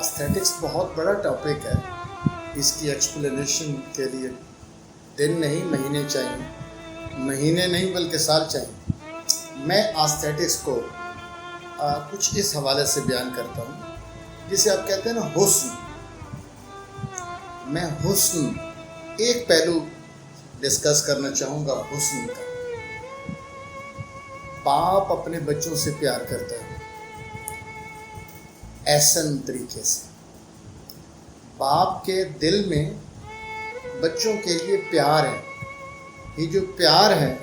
Aesthetics بہت بڑا topic ہے. اس کی ایکسپلینیشن کے لیے دن نہیں مہینے چاہیے، مہینے نہیں بلکہ سال چاہیے. میں ایستھیٹکس کو کچھ اس حوالے سے بیان کرتا ہوں جسے آپ کہتے ہیں نا حسن. میں حسن ایک پہلو ڈسکس کرنا چاہوں گا حسن کا. باپ اپنے بچوں سے پیار کرتا ہے احسن طریقے سے. باپ کے دل میں بچوں کے لیے پیار ہے. یہ جو پیار ہے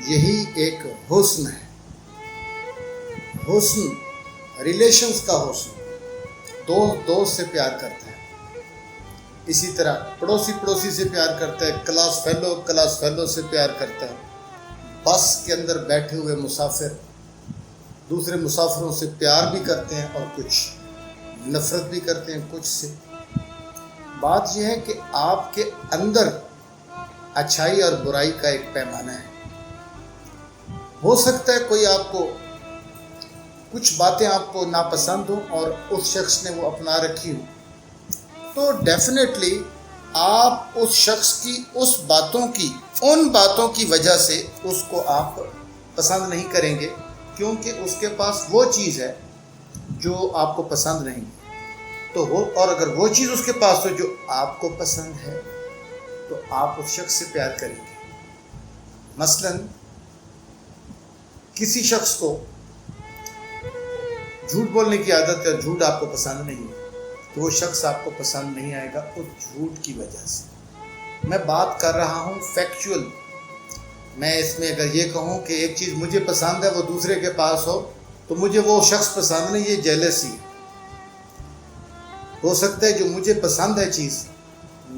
یہی ایک حسن ہے. حسن ریلیشنز کا حسن. دوست سے پیار کرتا ہے، اسی طرح پڑوسی سے پیار کرتا ہے، کلاس فیلو سے پیار کرتا ہے. بس کے اندر بیٹھے ہوئے مسافر دوسرے مسافروں سے پیار بھی کرتے ہیں اور کچھ نفرت بھی کرتے ہیں کچھ سے. بات یہ ہے کہ آپ کے اندر اچھائی اور برائی کا ایک پیمانہ ہے. ہو سکتا ہے کوئی آپ کو کچھ باتیں آپ کو ناپسند ہوں اور اس شخص نے وہ اپنا رکھی ہوں، تو ڈیفینیٹلی آپ اس شخص کی ان باتوں کی وجہ سے اس کو آپ پسند نہیں کریں گے، کیونکہ اس کے پاس وہ چیز ہے جو آپ کو پسند نہیں. اور اگر وہ چیز اس کے پاس ہو جو آپ کو پسند ہے تو آپ اس شخص سے پیار کریں گے. مثلا کسی شخص کو جھوٹ بولنے کی عادت ہے، جھوٹ آپ کو پسند نہیں ہے، تو وہ شخص آپ کو پسند نہیں آئے گا اس جھوٹ کی وجہ سے. میں بات کر رہا ہوں فیکچول. میں اس میں اگر یہ کہوں کہ ایک چیز مجھے پسند ہے وہ دوسرے کے پاس ہو تو مجھے وہ شخص پسند نہیں، یہ جیلسی ہے. ہو سکتا ہے جو مجھے پسند ہے چیز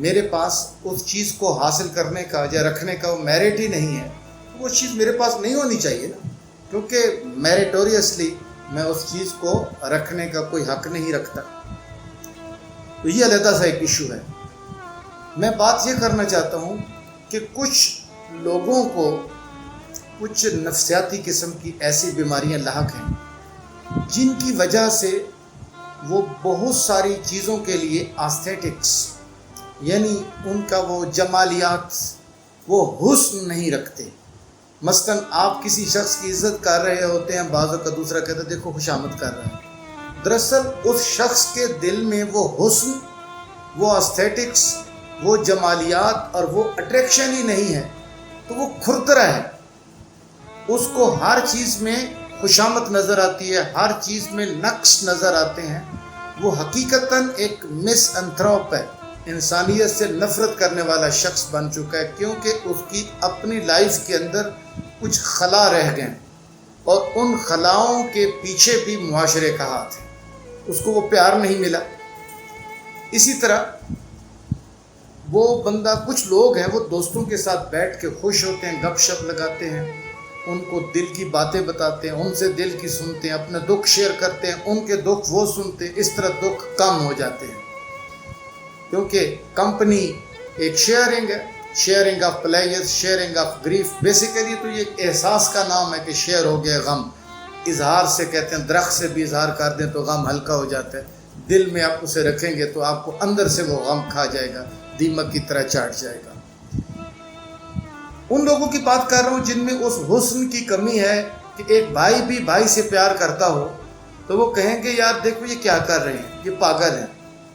میرے پاس اس چیز کو حاصل کرنے کا یا رکھنے کا وہ میرٹ ہی نہیں ہے، وہ چیز میرے پاس نہیں ہونی چاہیے نا، کیونکہ میریٹوریسلی میں اس چیز کو رکھنے کا کوئی حق نہیں رکھتا. تو یہ علیحدہ سا ایک ایشو ہے. میں بات یہ کرنا چاہتا ہوں کہ کچھ لوگوں کو کچھ نفسیاتی قسم کی ایسی بیماریاں لاحق ہیں جن کی وجہ سے وہ بہت ساری چیزوں کے لیے ایستھیٹکس یعنی ان کا وہ جمالیات وہ حسن نہیں رکھتے. مثلا آپ کسی شخص کی عزت کر رہے ہوتے ہیں، بعضوں کا دوسرا کہتا ہے دیکھو خوشامد کر رہا ہے. دراصل اس شخص کے دل میں وہ حسن، وہ ایستھیٹکس، وہ جمالیات اور وہ اٹریکشن ہی نہیں ہے، تو وہ کھردرا ہے. اس کو ہر چیز میں خوشامد نظر آتی ہے، ہر چیز میں نقص نظر آتے ہیں. وہ حقیقتاً ایک مس انتھروپ ہے، انسانیت سے نفرت کرنے والا شخص بن چکا ہے، کیونکہ اس کی اپنی لائف کے اندر کچھ خلا رہ گئے اور ان خلاؤں کے پیچھے بھی معاشرے کا ہاتھ ہے. اس کو وہ پیار نہیں ملا. اسی طرح وہ بندہ، کچھ لوگ ہیں وہ دوستوں کے ساتھ بیٹھ کے خوش ہوتے ہیں، گپ شپ لگاتے ہیں، ان کو دل کی باتیں بتاتے ہیں، ان سے دل کی سنتے ہیں، اپنے دکھ شیئر کرتے ہیں، ان کے دکھ وہ سنتے ہیں. اس طرح دکھ کم ہو جاتے ہیں، کیونکہ کمپنی ایک sharing of player, sharing of grief. Basically تو یہ ایک احساس کا نام ہے کہ شیئر ہو گیا غم. اظہار سے کہتے ہیں درخت سے بھی اظہار کر دیں تو غم ہلکا ہو جاتا ہے. دل میں آپ اسے رکھیں گے تو آپ کو اندر سے وہ غم کھا جائے گا، دیمک کی طرح چاٹ جائے گا. ان لوگوں کی بات کر رہا ہوں جن میں اس حسن کی کمی ہے کہ ایک بھائی بھی بھائی سے پیار کرتا ہو تو وہ کہیں گے یار دیکھو یہ کیا کر رہے ہیں، یہ پاگل ہیں.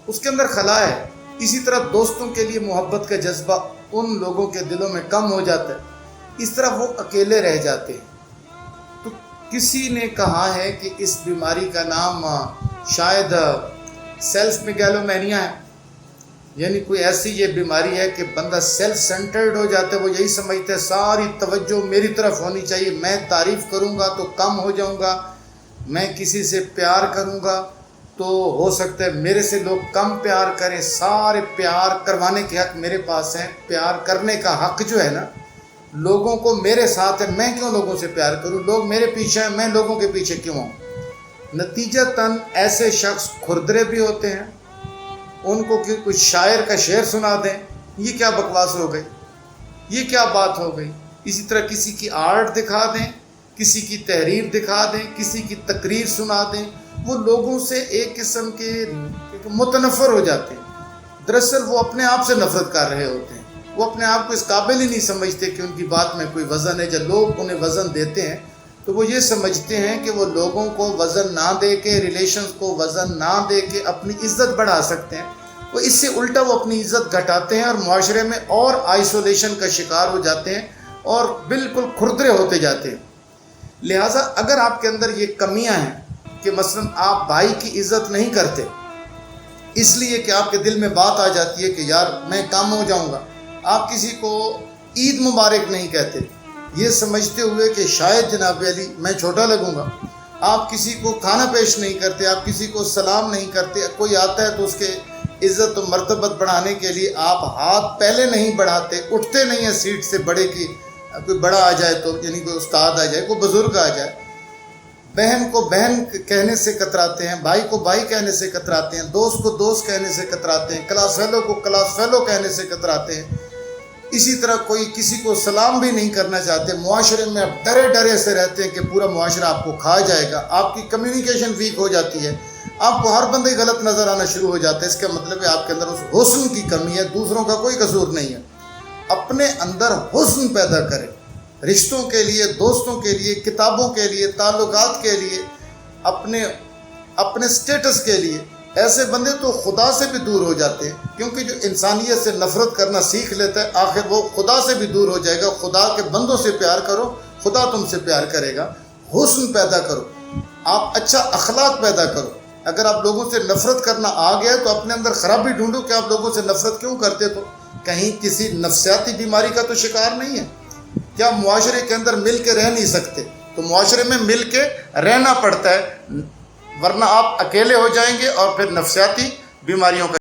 اس کے اندر خلا ہے. اسی طرح دوستوں کے لیے محبت کا جذبہ ان لوگوں کے دلوں میں کم ہو جاتا ہے. اس طرح وہ اکیلے رہ جاتے ہیں. تو کسی نے کہا ہے کہ اس بیماری کا نام شاید سیلف میگالومینیا ہے، یعنی کوئی ایسی یہ بیماری ہے کہ بندہ سیلف سینٹرڈ ہو جاتا ہے. وہ یہی سمجھتا ہے ساری توجہ میری طرف ہونی چاہیے، میں تعریف کروں گا تو کم ہو جاؤں گا، میں کسی سے پیار کروں گا تو ہو سکتا ہے میرے سے لوگ کم پیار کریں. سارے پیار کروانے کے حق میرے پاس ہیں. پیار کرنے کا حق جو ہے نا لوگوں کو میرے ساتھ ہے، میں کیوں لوگوں سے پیار کروں؟ لوگ میرے پیچھے ہیں، میں لوگوں کے پیچھے کیوں ہوں؟ نتیجتاً ایسے شخص کھردرے بھی ہوتے ہیں. ان کو کچھ شاعر کا شعر سنا دیں، یہ کیا بکواس ہو گئی، یہ کیا بات ہو گئی. اسی طرح کسی کی آرٹ دکھا دیں، کسی کی تحریر دکھا دیں، کسی کی تقریر سنا دیں وہ لوگوں سے ایک قسم کے متنفر ہو جاتے ہیں. دراصل وہ اپنے آپ سے نفرت کر رہے ہوتے ہیں. وہ اپنے آپ کو اس قابل ہی نہیں سمجھتے کہ ان کی بات میں کوئی وزن ہے. جب لوگ انہیں وزن دیتے ہیں تو وہ یہ سمجھتے ہیں کہ وہ لوگوں کو وزن نہ دے کے، ریلیشنز کو وزن نہ دے کے اپنی عزت بڑھا سکتے ہیں. وہ اس سے الٹا وہ اپنی عزت گھٹاتے ہیں اور معاشرے میں اور آئسولیشن کا شکار ہو جاتے ہیں اور بالکل کھردرے ہوتے جاتے ہیں. لہٰذا اگر آپ کے اندر یہ کمیاں ہیں کہ مثلا آپ بھائی کی عزت نہیں کرتے اس لیے کہ آپ کے دل میں بات آ جاتی ہے کہ یار میں کام ہو جاؤں گا، آپ کسی کو عید مبارک نہیں کہتے یہ سمجھتے ہوئے کہ شاید جناب علی میں چھوٹا لگوں گا، آپ کسی کو کھانا پیش نہیں کرتے، آپ کسی کو سلام نہیں کرتے، کوئی آتا ہے تو اس کے عزت و مرتبت بڑھانے کے لیے آپ ہاتھ پہلے نہیں بڑھاتے، اٹھتے نہیں ہیں سیٹ سے بڑے کی، کوئی بڑا آ جائے تو یعنی کوئی استاد آ جائے، کوئی بزرگ آ جائے، بہن کو بہن کہنے سے کتراتے ہیں، بھائی کو بھائی کہنے سے کتراتے ہیں، دوست کو دوست کہنے سے کتراتے ہیں، کلاس فیلو کو کلاس فیلو کہنے سے کتراتے ہیں. اسی طرح کوئی کسی کو سلام بھی نہیں کرنا چاہتے. معاشرے میں اب ڈرے ڈرے سے رہتے ہیں کہ پورا معاشرہ آپ کو کھا جائے گا. آپ کی کمیونیکیشن ویک ہو جاتی ہے، آپ کو ہر بندے غلط نظر آنا شروع ہو جاتا ہے. اس کا مطلب ہے آپ کے اندر اس حسن کی کمی ہے، دوسروں کا کوئی قصور نہیں ہے. اپنے اندر حسن پیدا کریں، رشتوں کے لیے، دوستوں کے لیے، کتابوں کے لیے، تعلقات کے لیے، اپنے سٹیٹس کے لیے. ایسے بندے تو خدا سے بھی دور ہو جاتے ہیں، کیونکہ جو انسانیت سے نفرت کرنا سیکھ لیتا ہے آخر وہ خدا سے بھی دور ہو جائے گا. خدا کے بندوں سے پیار کرو، خدا تم سے پیار کرے گا. حسن پیدا کرو، آپ اچھا اخلاق پیدا کرو. اگر آپ لوگوں سے نفرت کرنا آ گیا تو اپنے اندر خرابی ڈھونڈو کہ آپ لوگوں سے نفرت کیوں کرتے. تو کہیں کسی نفسیاتی بیماری کا تو شکار نہیں ہے؟ کیا معاشرے کے اندر مل کے رہ نہیں سکتے؟ تو معاشرے میں مل کے رہنا پڑتا ہے، ورنہ آپ اکیلے ہو جائیں گے اور پھر نفسیاتی بیماریوں کا